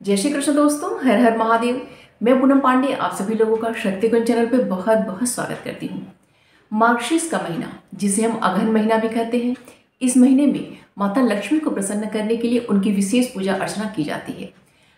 जय श्री कृष्ण दोस्तों, हर हर महादेव। मैं पूनम पांडे आप सभी लोगों का शक्तिकुंज चैनल पे बहुत बहुत स्वागत करती हूँ। मार्गशीर्ष का महीना, जिसे हम अगहन महीना भी कहते हैं, इस महीने में माता लक्ष्मी को प्रसन्न करने के लिए उनकी विशेष पूजा अर्चना की जाती है।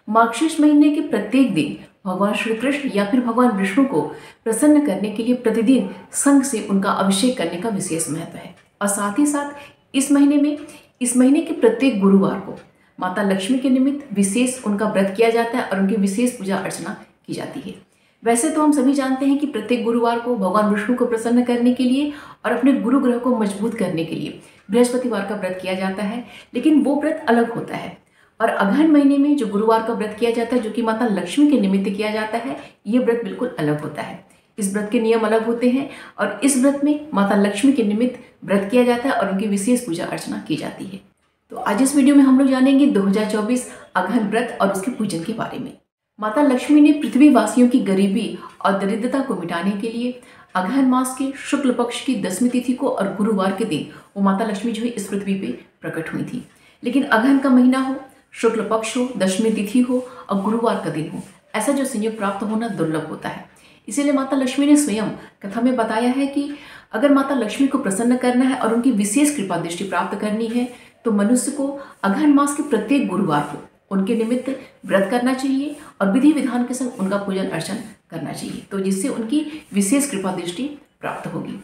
मार्गशीर्ष महीने के प्रत्येक दिन भगवान श्री कृष्ण या फिर भगवान विष्णु को प्रसन्न करने के लिए प्रतिदिन शंख से उनका अभिषेक करने का विशेष महत्व है। और साथ ही साथ इस महीने के प्रत्येक गुरुवार को माता लक्ष्मी के निमित्त विशेष उनका व्रत किया जाता है और उनकी विशेष पूजा अर्चना की जाती है। वैसे तो हम सभी जानते हैं कि प्रत्येक गुरुवार को भगवान विष्णु को प्रसन्न करने के लिए और अपने गुरु ग्रह को मजबूत करने के लिए बृहस्पतिवार का व्रत किया जाता है, लेकिन वो व्रत अलग होता है। और अगहन महीने में जो गुरुवार का व्रत किया जाता है, जो कि माता लक्ष्मी के निमित्त किया जाता है, ये व्रत बिल्कुल अलग होता है। इस व्रत के नियम अलग होते हैं और इस व्रत में माता लक्ष्मी के निमित्त व्रत किया जाता है और उनकी विशेष पूजा अर्चना की जाती है। तो आज इस वीडियो में हम लोग जानेंगे 2024 अगहन व्रत और उसके पूजन के बारे में। माता लक्ष्मी ने पृथ्वी वासियों की गरीबी और दरिद्रता को मिटाने के लिए अगहन मास के शुक्ल पक्ष की 10वीं तिथि को और गुरुवार के दिन वो माता लक्ष्मी जो है इस पृथ्वी पे प्रकट हुई थी। लेकिन अगहन का महीना हो, शुक्ल पक्ष हो, 10वीं तिथि हो और गुरुवार का दिन हो, ऐसा जो संयोग प्राप्त होना दुर्लभ होता है। इसीलिए माता लक्ष्मी ने स्वयं कथा में बताया है कि अगर माता लक्ष्मी को प्रसन्न करना है और उनकी विशेष कृपा दृष्टि प्राप्त करनी है तो मनुष्य को अगहन मास के प्रत्येक गुरुवार को उनके निमित्त व्रत करना चाहिए और विधि विधान के संग उनका पूजन अर्चन करना चाहिए, तो जिससे उनकी विशेष कृपा दृष्टि प्राप्त होगी।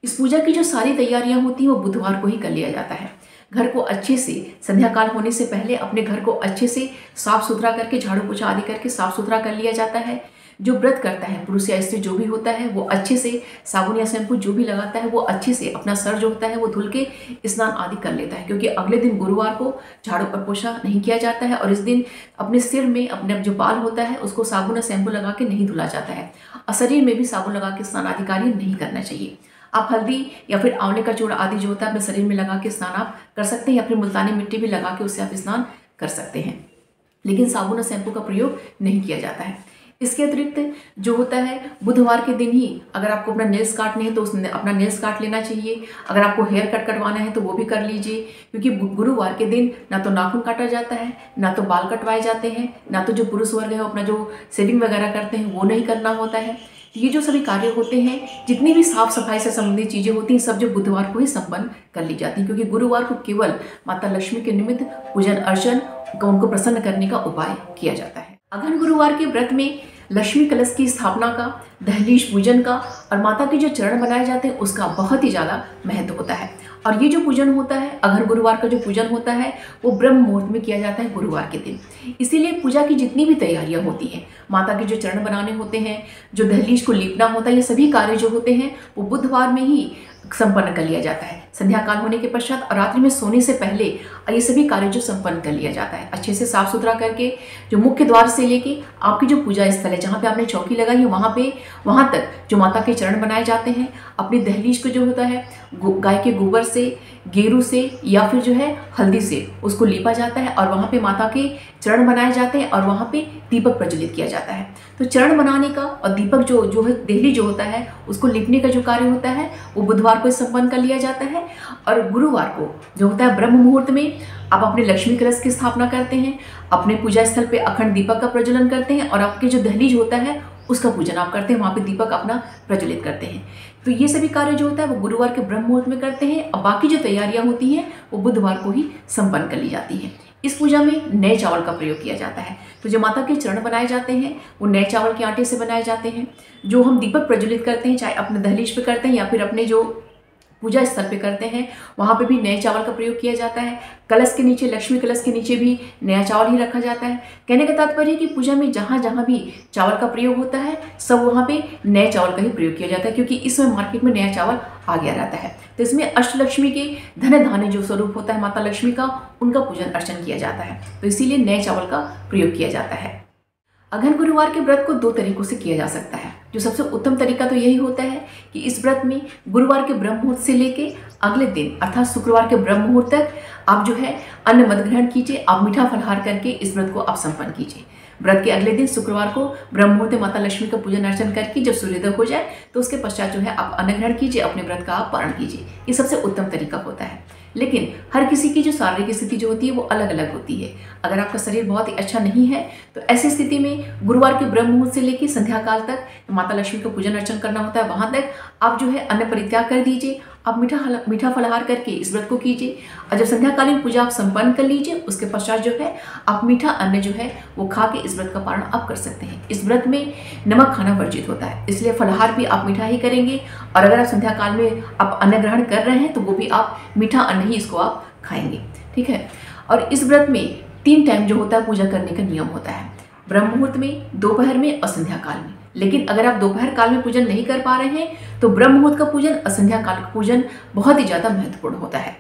इस पूजा की जो सारी तैयारियां होती हैं वो बुधवार को ही कर लिया जाता है। घर को अच्छे से संध्या काल होने से पहले अपने घर को अच्छे से साफ सुथरा करके, झाड़ू पोछा आदि करके साफ सुथरा कर लिया जाता है। जो व्रत करता है, पुरुष या स्त्री जो भी होता है, वो अच्छे से साबुन या शैम्पू जो भी लगाता है वो अच्छे से अपना सर जो होता है वो धुल के स्नान आदि कर लेता है, क्योंकि अगले दिन गुरुवार को झाड़ू और पोछा नहीं किया जाता है और इस दिन अपने सिर में अपने जो बाल होता है उसको साबुन या शैम्पू लगा के नहीं धुला जाता है और शरीर में भी साबुन लगा के स्नान आदि कार्य नहीं करना चाहिए। आप हल्दी या फिर आंवले का चूड़ा आदि जो होता है अपने शरीर में लगा के स्नान आप कर सकते हैं या फिर मुल्तानी मिट्टी भी लगा के उससे आप स्नान कर सकते हैं, लेकिन साबुन और शैम्पू का प्रयोग नहीं किया जाता है। इसके अतिरिक्त जो होता है बुधवार के दिन ही अगर आपको अपना नेल्स काटने हैं तो अपना नेल्स काट लेना चाहिए। अगर आपको हेयर कट करवाना है तो वो भी कर लीजिए, क्योंकि गुरुवार के दिन ना तो नाखून काटा जाता है, ना तो बाल कटवाए जाते हैं, ना तो जो पुरुष वर्ग है अपना जो शेविंग वगैरह करते हैं वो नहीं करना होता है। ये जो सभी कार्य होते हैं, जितनी भी साफ सफाई से संबंधित चीज़ें होती हैं, सब जो बुधवार को ही संपन्न कर ली जाती हैं, क्योंकि गुरुवार को केवल माता लक्ष्मी के निमित्त पूजन अर्चन का उनको प्रसन्न करने का उपाय किया जाता है। अगहन गुरुवार के व्रत में लक्ष्मी कलश की स्थापना का, दहलीज पूजन का और माता के जो चरण बनाए जाते हैं उसका बहुत ही ज़्यादा महत्व होता है। और ये जो पूजन होता है, अगहन गुरुवार का जो पूजन होता है वो ब्रह्म मुहूर्त में किया जाता है गुरुवार के दिन। इसीलिए पूजा की जितनी भी तैयारियां होती हैं, माता के जो चरण बनाने होते हैं, जो दहलीज को लीपना होता है, ये सभी कार्य जो होते हैं वो बुधवार में ही संपन्न कर लिया जाता है। संध्या काल होने के पश्चात और रात्रि में सोने से पहले ये सभी कार्य जो संपन्न कर लिया जाता है, अच्छे से साफ सुथरा करके जो मुख्य द्वार से लेके आपकी जो पूजा स्थल है जहाँ पे आपने चौकी लगाई है वहाँ तक जो माता के चरण बनाए जाते हैं, अपनी दहलीज को जो होता है गाय के गोबर से, गेरू से या फिर जो है हल्दी से उसको लीपा जाता है और वहाँ पे माता के चरण बनाए जाते हैं और वहाँ पे दीपक प्रज्वलित किया जाता है। तो चरण बनाने का और दीपक जो है देहली जो होता है उसको लिपने का जो कार्य होता है वो बुधवार को संपन्न कर लिया जाता है। और गुरुवार को जो होता है ब्रह्म मुहूर्त में आप अपने लक्ष्मी कलश की स्थापना करते हैं, अपने पूजा स्थल पे अखंड दीपक का प्रज्वलन करते हैं और आपके जो दहलीज होता है उसका पूजन आप करते हैं, वहाँ पे दीपक अपना प्रज्वलित करते हैं। तो ये सभी कार्य जो होता है वो गुरुवार के ब्रह्म मुहूर्त में करते हैं और बाकी जो तैयारियां होती हैं वो बुधवार को ही संपन्न कर ली जाती हैं। इस पूजा में नए चावल का प्रयोग किया जाता है। तो जो माता के चरण बनाए जाते हैं वो नए चावल के आटे से बनाए जाते हैं। जो हम दीपक प्रज्वलित करते हैं, चाहे अपने दहलीज पे करते हैं या फिर अपने जो पूजा स्थल पे करते हैं, वहाँ पे भी नए चावल का प्रयोग किया जाता है। कलश के नीचे, लक्ष्मी कलश के नीचे भी नया चावल ही रखा जाता है। कहने का तात्पर्य है कि पूजा में जहाँ जहाँ भी चावल का प्रयोग होता है सब वहाँ पे नए चावल का ही प्रयोग किया जाता है, क्योंकि इस समय मार्केट में नया चावल आ गया रहता है। तो इसमें अष्टलक्ष्मी के धन धान्य जो स्वरूप होता है माता लक्ष्मी का, उनका पूजन अर्चन किया जाता है, तो इसीलिए नए चावल का प्रयोग किया जाता है। अगहन गुरुवार के व्रत को 2 तरीकों से किया जा सकता है। जो सबसे उत्तम तरीका तो यही होता है कि इस व्रत में गुरुवार के ब्रह्म मुहूर्त से लेके अगले दिन अर्थात शुक्रवार के ब्रह्म मुहूर्त तक आप जो है अन्न मत ग्रहण कीजिए, आप मीठा फलहार करके इस व्रत को आप संपन्न कीजिए। व्रत के अगले दिन शुक्रवार को ब्रह्म मुहूर्त में माता लक्ष्मी का पूजन अर्चन करके जब सूर्योदय हो जाए तो उसके पश्चात जो है आप अन्न ग्रहण कीजिए, अपने व्रत का आप पारण कीजिए। ये सबसे उत्तम तरीका होता है। लेकिन हर किसी की जो शारीरिक स्थिति जो होती है वो अलग अलग होती है। अगर आपका शरीर बहुत ही अच्छा नहीं है तो ऐसी स्थिति में गुरुवार के ब्रह्म मुहूर्त से लेकर संध्या काल तक माता लक्ष्मी को पूजन अर्चन करना होता है, वहां तक आप जो है अन्न परित्याग कर दीजिए। आप मीठा फलाहार करके इस व्रत को कीजिए और जब संध्याकालीन पूजा आप संपन्न कर लीजिए उसके पश्चात जो है आप मीठा अन्न जो है वो खा के इस व्रत का पारण आप कर सकते हैं। इस व्रत में नमक खाना वर्जित होता है, इसलिए फलाहार भी आप मीठा ही करेंगे और अगर आप संध्या काल में आप अन्न ग्रहण कर रहे हैं तो वो भी आप मीठा अन्न ही इसको आप खाएंगे, ठीक है। और इस व्रत में 3 टाइम जो होता है पूजा करने का नियम होता है, ब्रह्म मुहूर्त में, दोपहर में और संध्या काल में। लेकिन अगर आप दोपहर काल में पूजन नहीं कर पा रहे हैं तो ब्रह्म मुहूर्त का पूजन और संध्या काल का पूजन बहुत ही ज़्यादा महत्वपूर्ण होता है।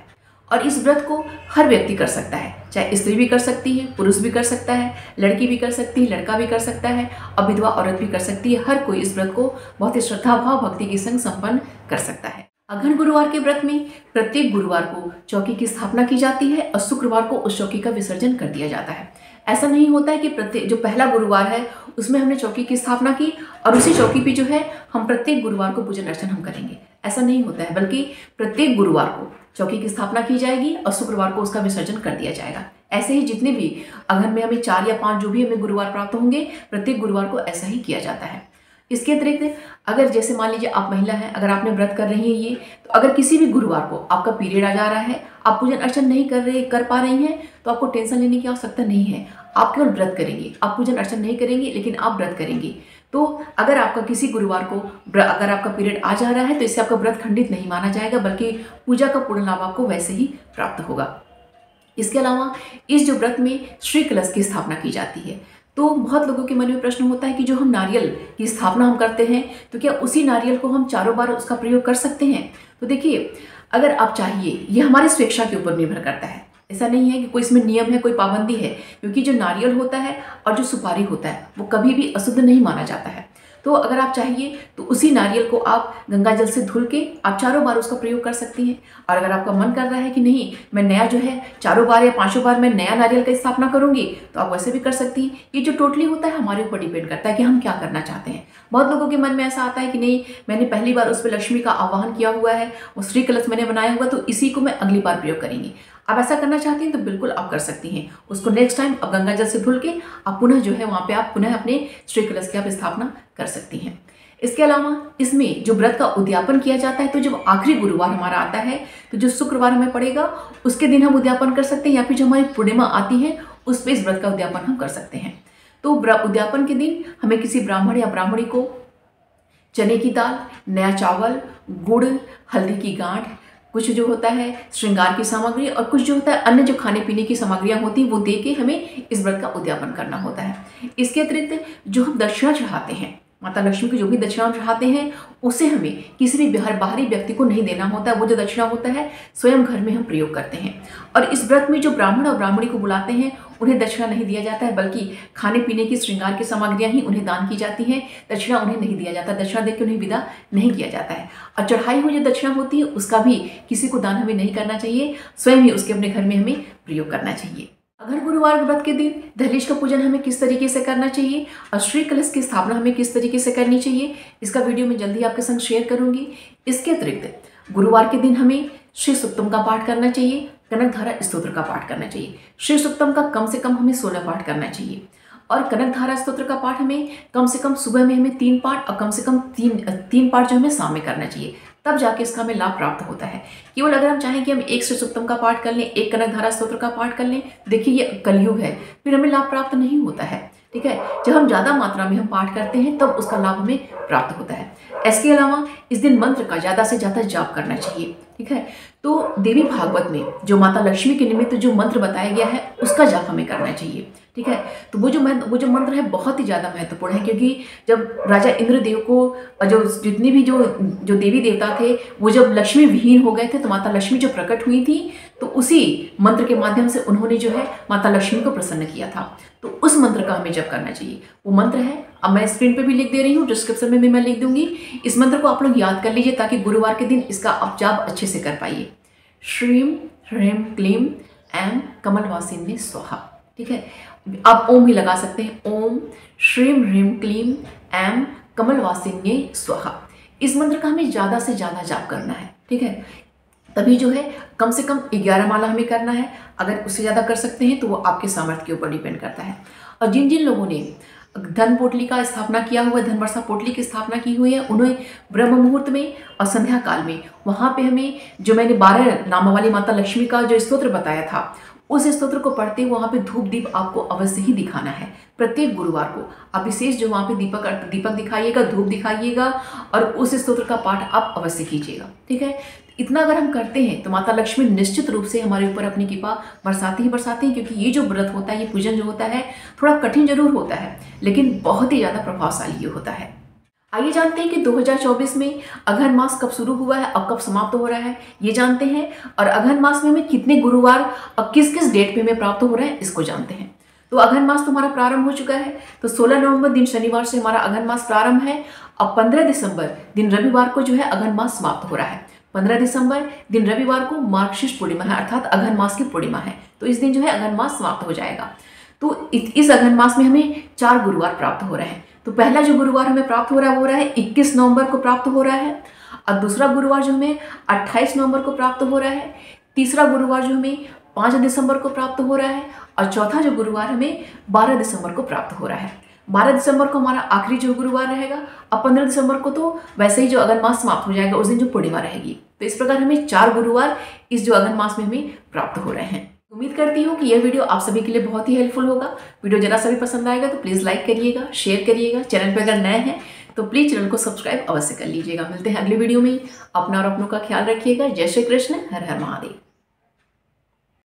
और इस व्रत को हर व्यक्ति कर सकता है, चाहे स्त्री भी कर सकती है, पुरुष भी कर सकता है, लड़की भी कर सकती है, लड़का भी कर सकता है और विधवा औरत भी कर सकती है। हर कोई इस व्रत को बहुत ही श्रद्धा भाव भक्ति के संग संपन्न कर सकता है। अघन गुरुवार के व्रत में प्रत्येक गुरुवार को चौकी की स्थापना की जाती है और शुक्रवार को उस चौकी का विसर्जन कर दिया जाता है। ऐसा नहीं होता है कि प्रत्येक जो पहला गुरुवार है उसमें हमने चौकी की स्थापना की और उसी चौकी पे जो है हम प्रत्येक गुरुवार को पूजन अर्चन हम करेंगे, ऐसा नहीं होता है। बल्कि प्रत्येक गुरुवार को चौकी की स्थापना की जाएगी और शुक्रवार को उसका विसर्जन कर दिया जाएगा। ऐसे ही जितने भी अघन में हमें 4 या 5 जो भी हमें गुरुवार प्राप्त होंगे प्रत्येक गुरुवार को ऐसा ही किया जाता है। इसके अतिरिक्त अगर जैसे मान लीजिए आप महिला हैं, अगर आपने व्रत कर रही हैं ये, तो अगर किसी भी गुरुवार को आपका पीरियड आ जा रहा है, आप पूजन अर्चन नहीं कर पा रही हैं तो आपको टेंशन लेने की आवश्यकता नहीं है। आप केवल व्रत करेंगे, आप पूजन अर्चन नहीं करेंगे लेकिन आप व्रत करेंगे। तो अगर आपका किसी गुरुवार को अगर आपका पीरियड आ जा रहा है तो इससे आपका व्रत खंडित नहीं माना जाएगा, बल्कि पूजा का पूर्ण लाभ आपको वैसे ही प्राप्त होगा। इसके अलावा इस जो व्रत में श्री कलश की स्थापना की जाती है, तो बहुत लोगों के मन में प्रश्न होता है कि जो हम नारियल की स्थापना हम करते हैं तो क्या उसी नारियल को हम चारों बार उसका प्रयोग कर सकते हैं? तो देखिए, अगर आप चाहिए, ये हमारी स्वेच्छा के ऊपर निर्भर करता है। ऐसा नहीं है कि कोई इसमें नियम है, कोई पाबंदी है, क्योंकि जो नारियल होता है और जो सुपारी होता है वो कभी भी अशुद्ध नहीं माना जाता है। तो अगर आप चाहिए तो उसी नारियल को आप गंगा जल से धुल के आप चारों बार उसका प्रयोग कर सकती हैं। और अगर आपका मन कर रहा है कि नहीं, मैं नया जो है चारों बार या 5 बार मैं नया नारियल का स्थापना करूंगी, तो आप वैसे भी कर सकती हैं। ये जो टोटली होता है हमारे ऊपर डिपेंड करता है कि हम क्या करना चाहते हैं। बहुत लोगों के मन में ऐसा आता है कि नहीं, मैंने पहली बार उस पर लक्ष्मी का आवाहन किया हुआ है, वो श्री कलश मैंने बनाया हुआ, तो इसी को मैं अगली बार प्रयोग करेंगी। आप ऐसा करना चाहती हैं तो बिल्कुल आप कर सकती हैं। उसको नेक्स्ट टाइम अब गंगा जल से धुल के आप पुनः जो है वहाँ पे आप पुनः अपने श्री कलश की आप स्थापना कर सकती हैं। इसके अलावा इसमें जो व्रत का उद्यापन किया जाता है, तो जब आखिरी गुरुवार हमारा आता है तो जो शुक्रवार हमें पड़ेगा उसके दिन हम उद्यापन कर सकते हैं, या फिर जो हमारी पूर्णिमा आती है उस पर इस व्रत का उद्यापन हम कर सकते हैं। तो उद्यापन के दिन हमें किसी ब्राह्मण या ब्राह्मणी को चने की दाल, नया चावल, गुड़, हल्दी की गांठ, कुछ जो होता है श्रृंगार की सामग्री और कुछ जो होता है अन्य जो खाने पीने की सामग्रियां होती हैं वो दे के हमें इस व्रत का उद्यापन करना होता है। इसके अतिरिक्त जो हम दक्षिणा चढ़ाते हैं, माता लक्ष्मी को जो भी दक्षिणा चढ़ाते हैं उसे हमें किसी भी बाहरी व्यक्ति को नहीं देना होता है। वो जो दक्षिणा होता है स्वयं घर में हम प्रयोग करते हैं। और इस व्रत में जो ब्राह्मण और ब्राह्मणी को बुलाते हैं उन्हें दक्षिणा नहीं दिया जाता है, बल्कि खाने पीने की श्रृंगार की सामग्रियां ही उन्हें दान की जाती हैं। दक्षिणा उन्हें नहीं दिया जाता, दक्षिणा देकर उन्हें विदा नहीं किया जाता है। और चढ़ाई हुई जो दक्षिणा होती है उसका भी किसी को दान हमें नहीं करना चाहिए, स्वयं ही उसके अपने घर में हमें प्रयोग करना चाहिए। अगर गुरुवार के व्रत के दिन दहलीज का पूजन हमें किस तरीके से करना चाहिए और श्री कलश की स्थापना हमें किस तरीके से करनी चाहिए, इसका वीडियो मैं जल्दी आपके संग शेयर करूंगी। इसके अतिरिक्त गुरुवार के दिन हमें श्री सुक्तम का पाठ करना चाहिए, कनकधारा स्तोत्र का पाठ करना चाहिए। श्री सुक्तम का कम से कम हमें 16 पाठ करना चाहिए और कनकधारा स्तोत्र का पाठ हमें कम से कम सुबह में हमें 3 पाठ और कम से कम तीन पाठ जो हमें शाम में करना चाहिए, तब जाके इसका हमें लाभ प्राप्त होता है। केवल अगर हम चाहें कि हम एक श्री सुक्तम का पाठ कर लें, एक कनकधारा स्तोत्र का पाठ कर लें, देखिए ये कलयुग है, फिर हमें लाभ प्राप्त नहीं होता है। ठीक है, जब हम ज़्यादा मात्रा में हम पाठ करते हैं तब उसका लाभ हमें प्राप्त होता है। इसके अलावा इस दिन मंत्र का ज़्यादा से ज़्यादा जाप करना चाहिए। ठीक है, तो देवी भागवत में जो माता लक्ष्मी के निमित्त जो मंत्र बताया गया है उसका जाप हमें करना चाहिए। ठीक है, तो वो जो मंत्र है बहुत ही ज़्यादा महत्वपूर्ण है, क्योंकि जब राजा इंद्रदेव को जो जितने भी जो देवी देवता थे वो जब लक्ष्मी विहीन हो गए थे तो माता लक्ष्मी जो प्रकट हुई थी तो उसी मंत्र के माध्यम से उन्होंने जो है माता लक्ष्मी को प्रसन्न किया था। तो उस मंत्र का हमें जप करना चाहिए। वो मंत्र है, अब मैं स्क्रीन पे भी लिख दे रही हूँ, डिस्क्रिप्शन में भी मैं लिख दूंगी। इस मंत्र को आप लोग याद कर लीजिए ताकि गुरुवार के दिन इसका आप जाप अच्छे से कर पाइए। श्रीम ह्रीम क्लीम ऐम कमलवासिन्ये स्वाहा। ठीक है, आप ओम भी लगा सकते हैं, ओम श्रीम ह्रीम क्लीम ऐम कमलवासिन्ये स्वाहा। इस मंत्र का हमें ज़्यादा से ज़्यादा जाप करना है। ठीक है, तभी जो है कम से कम 11 माला हमें करना है। अगर उससे ज़्यादा कर सकते हैं तो वो आपके सामर्थ्य के ऊपर डिपेंड करता है। और जिन जिन लोगों ने धन पोटली का स्थापना किया हुआ है, धन वर्षा पोटली की स्थापना की हुई है, उन्हें ब्रह्म मुहूर्त में और संध्या काल में वहाँ पे हमें जो मैंने 12 नामों वाली माता लक्ष्मी का जो स्तोत्र बताया था, उस स्तोत्र को पढ़ते हुए वहाँ पे धूप दीप आपको अवश्य ही दिखाना है। प्रत्येक गुरुवार को आप विशेष जो वहाँ पे दीपक दिखाइएगा, धूप दिखाइएगा और उस स्तोत्र का पाठ आप अवश्य कीजिएगा। ठीक है, इतना अगर हम करते हैं तो माता लक्ष्मी निश्चित रूप से हमारे ऊपर अपनी कृपा बरसाती ही बरसाती हैं। क्योंकि ये जो व्रत होता है, ये पूजन जो होता है, थोड़ा कठिन जरूर होता है लेकिन बहुत ही ज़्यादा प्रभावशाली होता है। आइए जानते हैं कि 2024 में अघन मास कब शुरू हुआ है और कब समाप्त हो रहा है, ये जानते हैं। और अघन मास में हमें कितने गुरुवार और किस किस डेट पे हमें प्राप्त हो रहा है, इसको जानते हैं। तो अघन मास तो हमारा प्रारंभ हो चुका है। तो 16 नवंबर दिन शनिवार से हमारा अघन मास प्रारंभ है और 15 दिसंबर दिन रविवार को जो है अघन मास समाप्त हो रहा है। 15 दिसंबर दिन रविवार को मार्गशीर्ष पूर्णिमा है, अर्थात अघन मास की पूर्णिमा है। तो इस दिन जो है अघन मास समाप्त हो जाएगा। तो इस अघन मास में हमें 4 गुरुवार प्राप्त हो रहे हैं। तो पहला जो गुरुवार हमें प्राप्त हो रहा है वो रहा है 21 नवंबर को प्राप्त हो रहा है। और दूसरा गुरुवार जो हमें 28 नवंबर को प्राप्त हो रहा है। तीसरा गुरुवार जो हमें 5 दिसंबर को प्राप्त हो रहा है। और चौथा जो गुरुवार हमें 12 दिसंबर को प्राप्त हो रहा है। 12 दिसंबर को हमारा आखिरी जो गुरुवार रहेगा और 15 दिसंबर को तो वैसे ही जो अघन मास समाप्त हो जाएगा, उस दिन जो पूर्णिमा रहेगी। तो इस प्रकार हमें 4 गुरुवार इस जो अघन मास में हमें प्राप्त हो रहे हैं। उम्मीद करती हूँ कि यह वीडियो आप सभी के लिए बहुत ही हेल्पफुल होगा। वीडियो जरा सा भी पसंद आएगा तो प्लीज़ लाइक करिएगा, शेयर करिएगा। चैनल पर अगर नए हैं तो प्लीज़ चैनल को सब्सक्राइब अवश्य कर लीजिएगा। मिलते हैं अगली वीडियो में। अपना और अपनों का ख्याल रखिएगा। जय श्री कृष्ण, हर हर महादेव।